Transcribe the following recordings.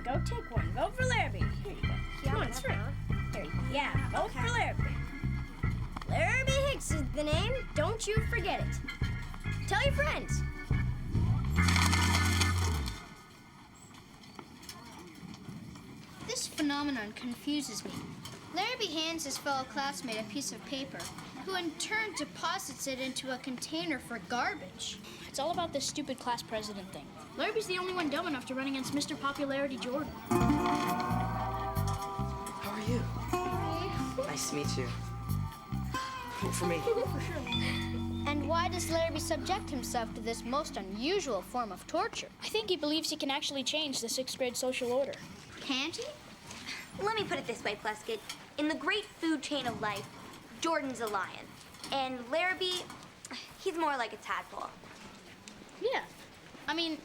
you go. Take one. Vote for Larrabee. Here you go. Come on, it's free. Here you go. Yeah, vote for Larrabee. Larrabee Hicks is the name. Don't you forget it. Tell your friends. This phenomenon confuses me. Larrabee hands his fellow classmate a piece of paper, who in turn deposits it into a container for garbage. It's all about this stupid class president thing. Larrabee's the only one dumb enough to run against Mr. Popularity Jordan. How are you? Nice to meet you. Vote for me. For sure. And why does Larrabee subject himself to this most unusual form of torture? I think he believes he can actually change the 6th grade social order. Can't he? Let me put it this way, Pleskit. In the great food chain of life, Jordan's a lion. And Larrabee, he's more like a tadpole. Yeah. I mean,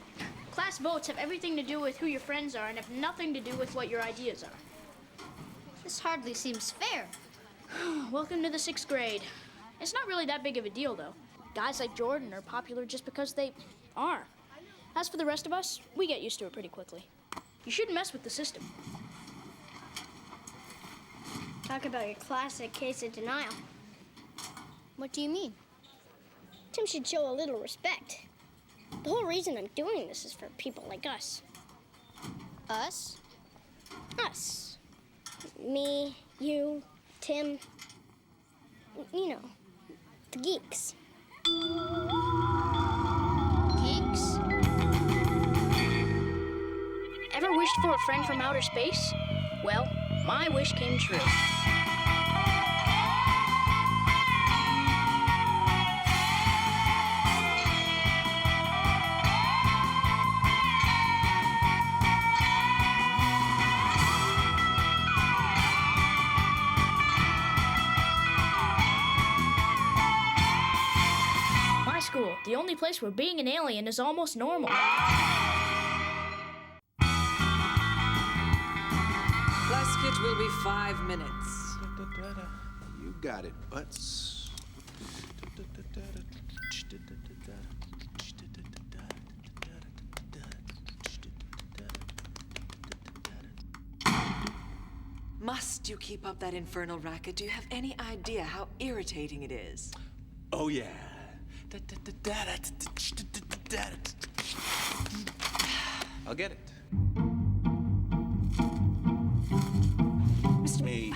class votes have everything to do with who your friends are and have nothing to do with what your ideas are. This hardly seems fair. Welcome to the 6th grade. It's not really that big of a deal, though. Guys like Jordan are popular just because they are. As for the rest of us, we get used to it pretty quickly. You shouldn't mess with the system. Talk about your classic case of denial. What do you mean? Tim should show a little respect. The whole reason I'm doing this is for people like us. Us? Us. Me, you, Tim. You know, the geeks. Geeks? Ever wished for a friend from outer space? Well, my wish came true. My school, the only place where being an alien is almost normal. Pleskit will be 5 minutes. You got it, Butts. Must you keep up that infernal racket? Do you have any idea how irritating it is? Oh, yeah. I'll get it. A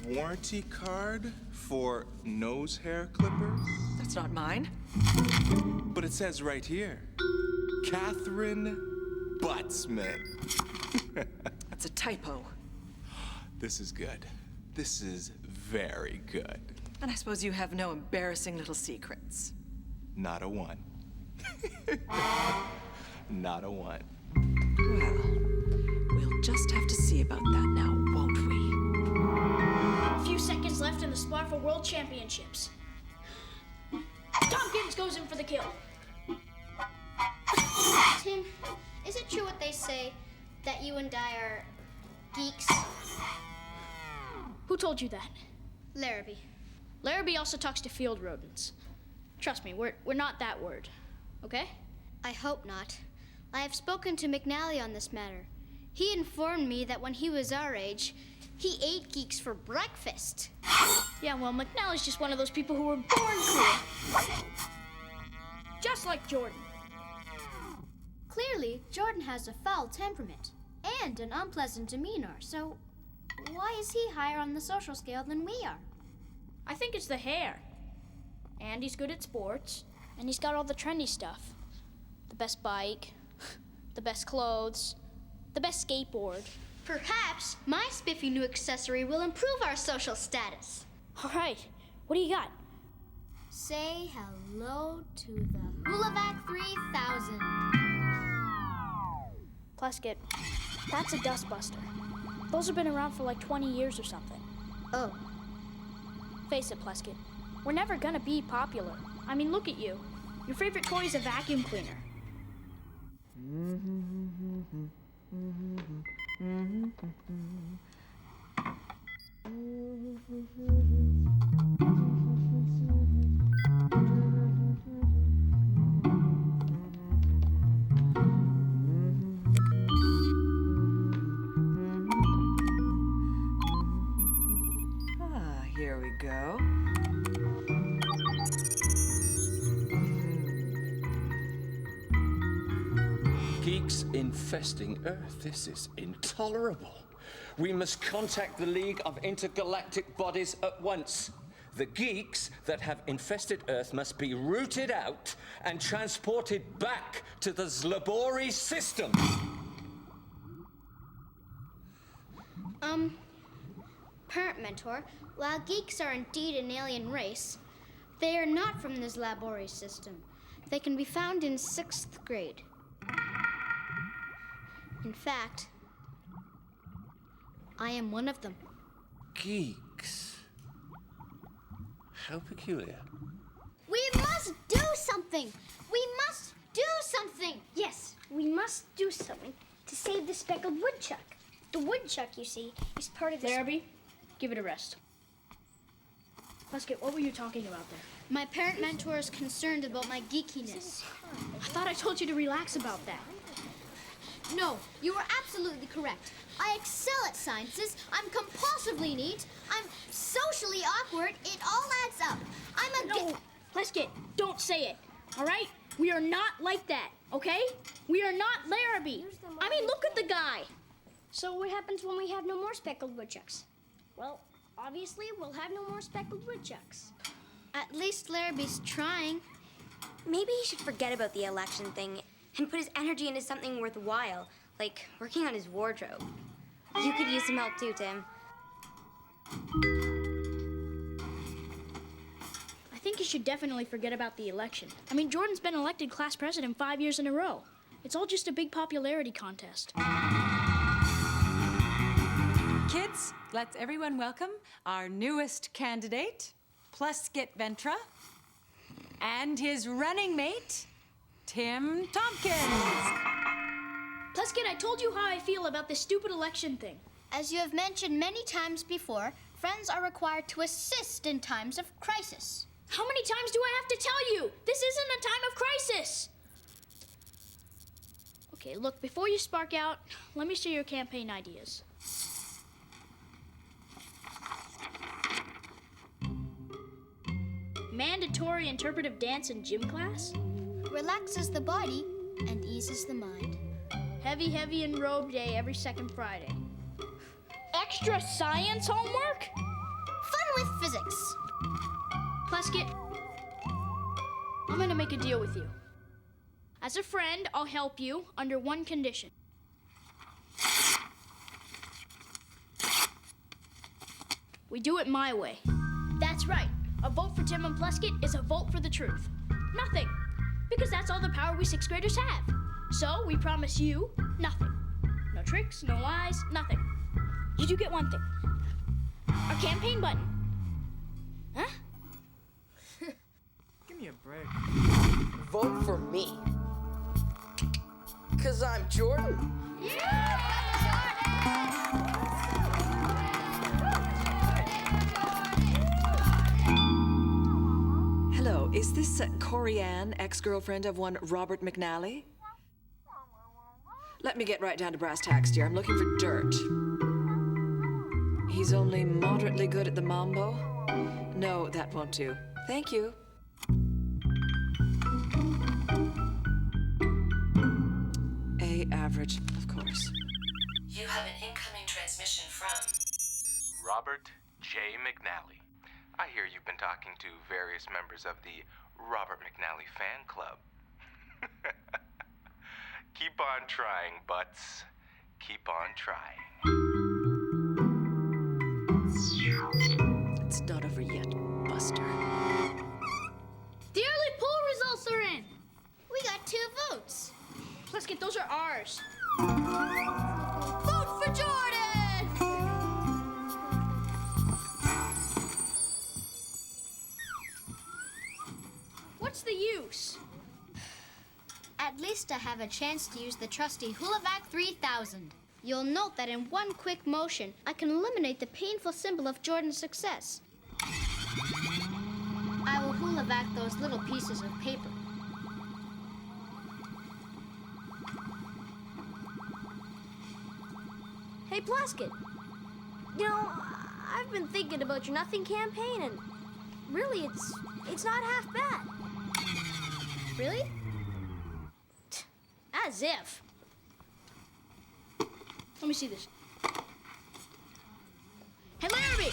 warranty card for nose hair clippers? That's not mine. But it says right here, Catherine Buttsman. That's a typo. This is good. This is very good. And I suppose you have no embarrassing little secrets. Not a one. Not a one. Well, we'll just have to see about that now, won't we? A few seconds left in the spot for World Championships. Tompkins goes in for the kill. Tim, is it true what they say, that you and I are geeks? Who told you that? Larrabee. Larrabee also talks to field rodents. Trust me, we're not that word, okay? I hope not. I have spoken to McNally on this matter. He informed me that when he was our age, he ate geeks for breakfast. Yeah, well, McNally's just one of those people who were born cool. Just like Jordan. Clearly, Jordan has a foul temperament and an unpleasant demeanor, so why is he higher on the social scale than we are? I think it's the hair. And he's good at sports, and he's got all the trendy stuff. The best bike, the best clothes, the best skateboard. Perhaps my spiffy new accessory will improve our social status. All right, what do you got? Say hello to the Hulaback 3000. Pleskit, that's a Dustbuster. Those have been around for like 20 years or something. Oh. Face it, Pleskit. We're never gonna be popular. I mean, look at you. Your favorite toy is a vacuum cleaner. go. Geeks infesting Earth. This is intolerable. We must contact the League of Intergalactic Bodies at once. The geeks that have infested Earth must be rooted out and transported back to the Zlabori system. Parent Mentor, while geeks are indeed an alien race, they are not from the Zlabori system. They can be found in 6th grade. In fact, I am one of them. Geeks? How peculiar. We must do something! We must do something! Yes, we must do something to save the speckled woodchuck. The woodchuck, you see, is part of the... Larrabee, give it a rest. Pleskit, what were you talking about there? My parent mentor is concerned about my geekiness. I thought I told you to relax about that. No, you are absolutely correct. I excel at sciences. I'm compulsively neat. I'm socially awkward. It all adds up. I'm a No, Pleskit, don't say it, all right? We are not like that, okay? We are not Larrabee. I mean, look at the guy. So what happens when we have no more speckled woodchucks? Well, obviously, we'll have no more speckled woodchucks. At least Larrabee's trying. Maybe he should forget about the election thing and put his energy into something worthwhile, like working on his wardrobe. You could use some help too, Tim. I think you should definitely forget about the election. I mean, Jordan's been elected class president 5 years in a row. It's all just a big popularity contest. Kids, let's everyone welcome our newest candidate, Pleskit Ventra, and his running mate, Tim Tompkins. Pleskit, I told you how I feel about this stupid election thing. As you have mentioned many times before, friends are required to assist in times of crisis. How many times do I have to tell you? This isn't a time of crisis. Okay, look, before you spark out, let me see your campaign ideas. Mandatory interpretive dance in gym class? Relaxes the body and eases the mind. Heavy enrobe day every second Friday. Extra science homework? Fun with physics. Pleskit, I'm gonna make a deal with you. As a friend, I'll help you under one condition. We do it my way. That's right. A vote for Tim and Pleskit is a vote for the truth. Nothing. Because that's all the power we 6th graders have. So we promise you nothing. No tricks, no lies, nothing. You do get one thing. Our campaign button. Huh? Give me a break. Vote for me. 'Cause I'm Jordan. Hello, is this Corey Ann, ex-girlfriend of one Robert McNally? Let me get right down to brass tacks, dear. I'm looking for dirt. He's only moderately good at the mambo? No, that won't do. Thank you. A average, of course. You have an incoming transmission from Robert J. McNally. I hear you've been talking to various members of the Robert McNally fan club. Keep on trying, butts. Keep on trying. It's not over yet, Buster. The early poll results are in. We got 2 votes. Pleskit, those are ours. Vote for Jordan! What's the use? At least I have a chance to use the trusty Hulavac 3000. You'll note that in one quick motion, I can eliminate the painful symbol of Jordan's success. I will Hulavac those little pieces of paper. Hey, Pleskit. You know, I've been thinking about your nothing campaign, and really, it's not half bad. Really? As if. Let me see this. Hey, Larrabee!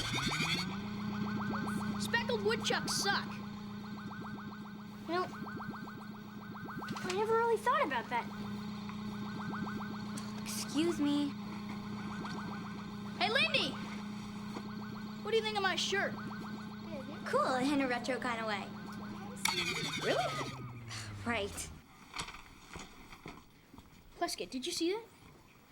Speckled woodchucks suck. You know, I never really thought about that. Excuse me. Hey, Lindy! What do you think of my shirt? Cool, in a retro kind of way. Really? Right. Pleskit, did you see that?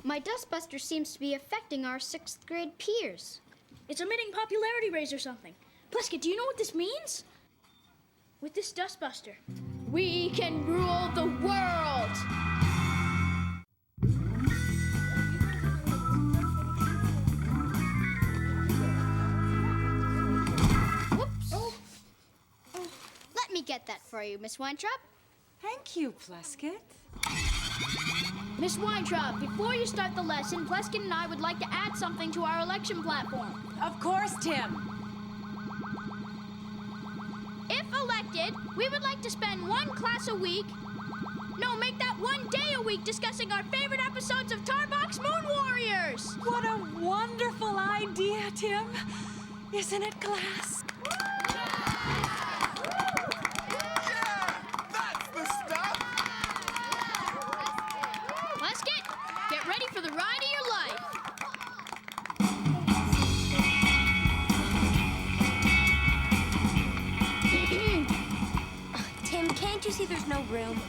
My Dustbuster seems to be affecting our 6th grade peers. It's emitting popularity rays or something. Pleskit, do you know what this means? With this Dustbuster, we can rule the world! Whoops. Oh. Let me get that for you, Miss Weintraub. Thank you, Pleskit. Miss Weintraub, before you start the lesson, Pleskit and I would like to add something to our election platform. Of course, Tim. If elected, we would like to spend one class a week, no, make that one day a week discussing our favorite episodes of Tarbox Moon Warriors. What a wonderful idea, Tim. Isn't it, class? Pleskit, get ready for the ride of your life. Tim, can't you see there's no room?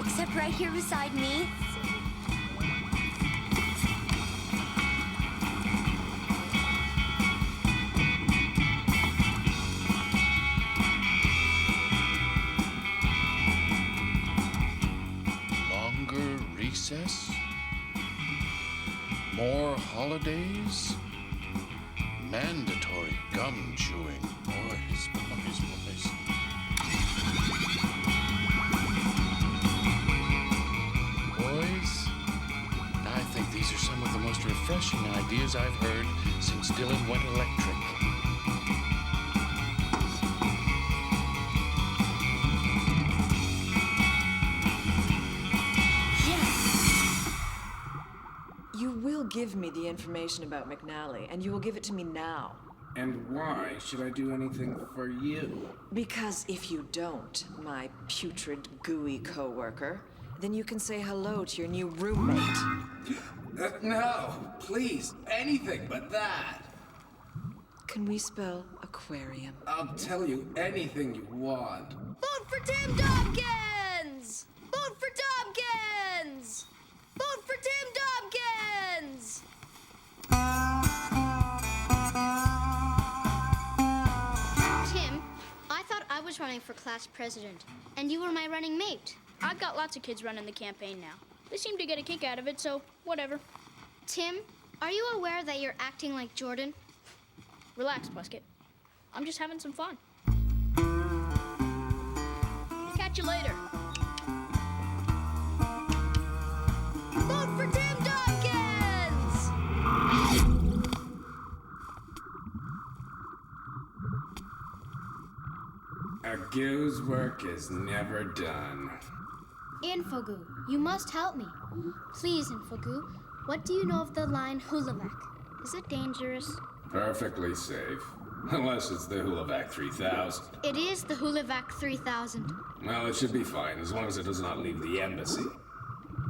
Except right here beside me. Recess? More holidays? Mandatory gum chewing. Boys, boys, boys. Boys, I think these are some of the most refreshing ideas I've heard since Dylan went electric. You will give me the information about McNally, and you will give it to me now. And why should I do anything for you? Because if you don't, my putrid, gooey coworker, then you can say hello to your new roommate. No, please, anything but that. Can we spell aquarium? I'll tell you anything you want. Vote for Tim Tompkins! Vote for Tompkins! Vote for Tim Tompkins! Tim, I thought I was running for class president, and you were my running mate. I've got lots of kids running the campaign now. They seem to get a kick out of it, so whatever. Tim, are you aware that you're acting like Jordan? Relax, Pleskit. I'm just having some fun. Catch you later. Vote for Tim Tompkins! A goo's work is never done. Infogoo, you must help me. Please, Infogoo, what do you know of the line Hulavac? Is it dangerous? Perfectly safe. Unless it's the Hulavac 3000. It is the Hulavac 3000. Well, it should be fine, as long as it does not leave the embassy.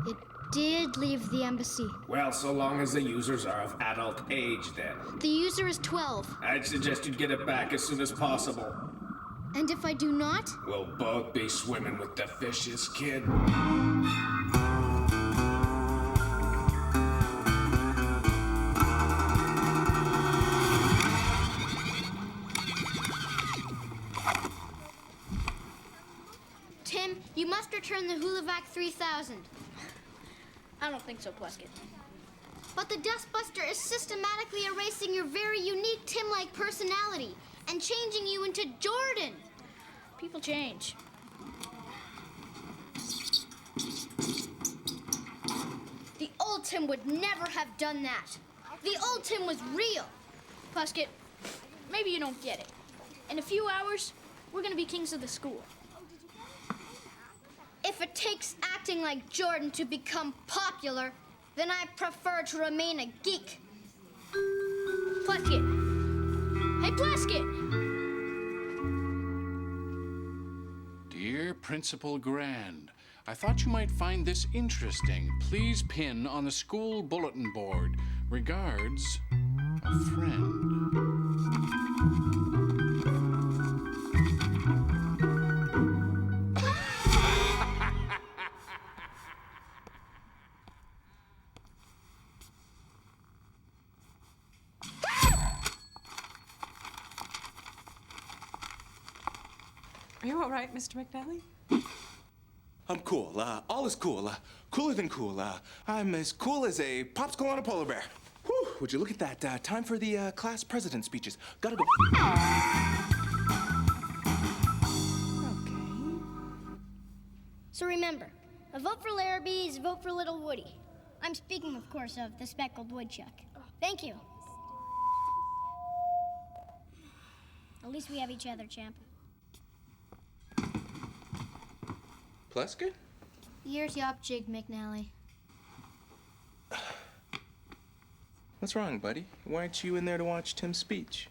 It did leave the embassy. Well, so long as the users are of adult age, then. The user is 12. I'd suggest you get it back as soon as possible. And if I do not? We'll both be swimming with the fishes, kid. Tim, you must return the Hulavac 3000. I don't think so, Pleskit. But the Dustbuster is systematically erasing your very unique Tim-like personality and changing you into Jordan. People change. The old old Tim would never have done that. The old Tim was real. Pleskit, maybe you don't get it. In a few hours, we're gonna be kings of the school. If it takes acting like Jordan to become popular, then I prefer to remain a geek. Pleskit. Hey, Pleskit! Dear Principal Grand, I thought you might find this interesting. Please pin on the school bulletin board. Regards, a friend. Are you all right, Mr. McNally? I'm cool. All is cool. Cooler than cool. I'm as cool as a popsicle on a polar bear. Whew, would you look at that? Time for the class president speeches. Gotta go. So remember, a vote for Larrabee is a vote for little Woody. I'm speaking, of course, of the speckled woodchuck. Thank you. At least we have each other, champ. Pleskit? Years up, Jig McNally. What's wrong, buddy? Why aren't you in there to watch Tim's speech?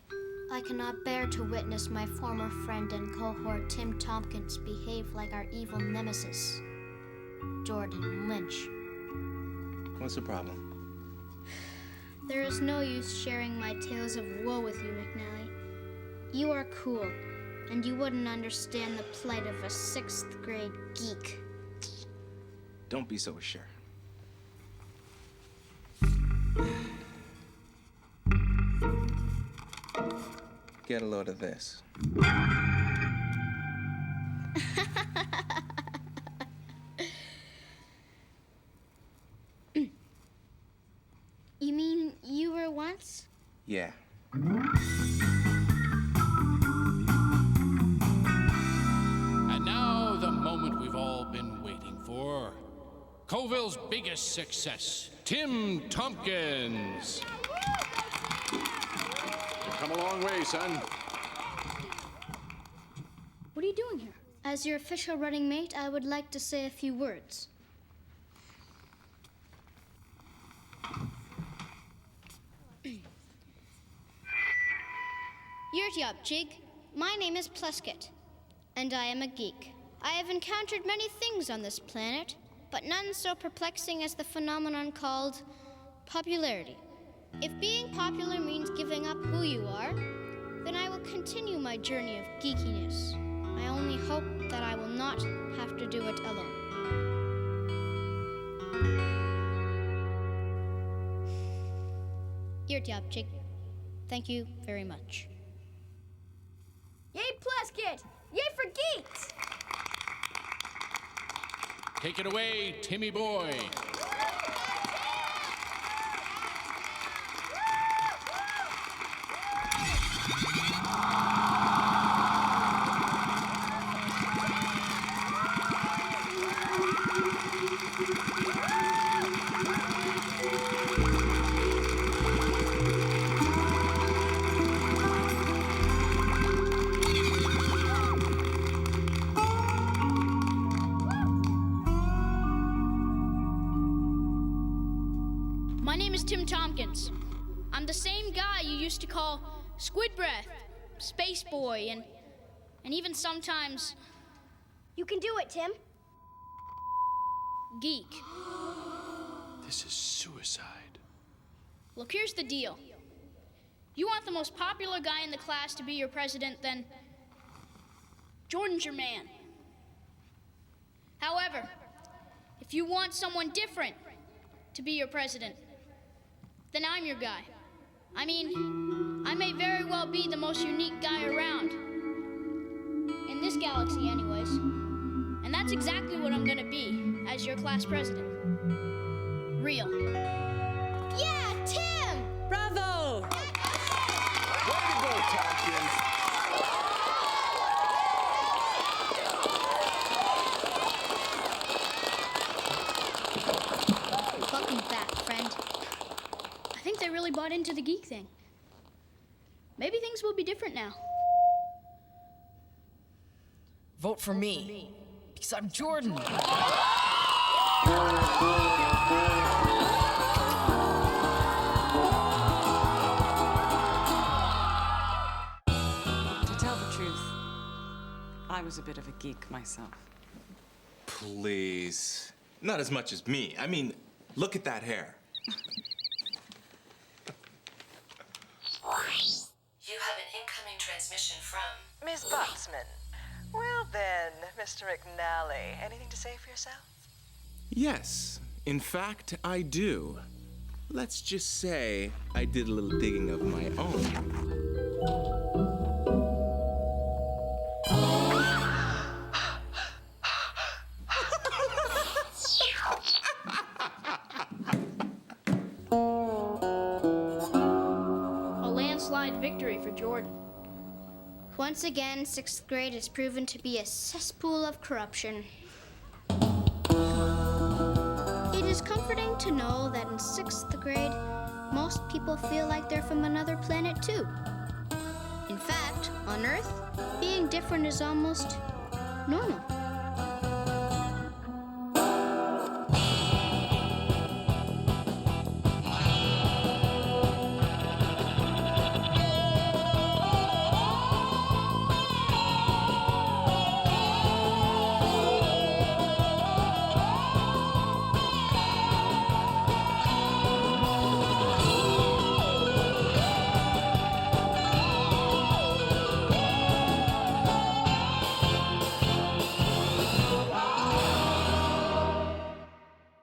I cannot bear to witness my former friend and cohort Tim Tompkins behave like our evil nemesis, Jordan Lynch. What's the problem? There is no use sharing my tales of woe with you, McNally. You are cool, and you wouldn't understand the plight of a 6th grade geek. Don't be so sure. Get a load of this. You mean you were once? Yeah. And now the moment we've all been waiting for. Coville's biggest success, Tim Tompkins. You've come a long way, son. What are you doing here? As your official running mate, I would like to say a few words. Yurt up, Jig. My name is Pleskit, and I am a geek. I have encountered many things on this planet, but none so perplexing as the phenomenon called popularity. If being popular means giving up who you are, then I will continue my journey of geekiness. I only hope that I will not have to do it alone. Yurt up, Jig. Thank you very much. Yay, Pleskit! Yay for geeks! Take it away, Timmy boy. My name is Tim Tompkins. I'm the same guy you used to call Squid Breath, Space Boy, and even sometimes You can do it, Tim. Geek. This is suicide. Look, here's the deal. You want the most popular guy in the class to be your president, then Jordan's your man. However, if you want someone different to be your president, then I'm your guy. I mean, I may very well be the most unique guy around. In this galaxy, anyways. And that's exactly what I'm gonna be as your class president. Real. Yeah, Tim! Bravo! Way to go, Tompkins! Welcome back, think they really bought into the geek thing. Maybe things will be different now. Vote for me, because I'm Jordan. To tell the truth, I was a bit of a geek myself. Please. Not as much as me. I mean, look at that hair. You have an incoming transmission from Miss Botsman. Well then, Mr. McNally, anything to say for yourself? Yes. In fact, I do. Let's just say I did a little digging of my own. Victory for Jordan. Once again, 6th grade has proven to be a cesspool of corruption. It is comforting to know that in 6th grade, most people feel like they're from another planet too. In fact, on Earth, being different is almost normal.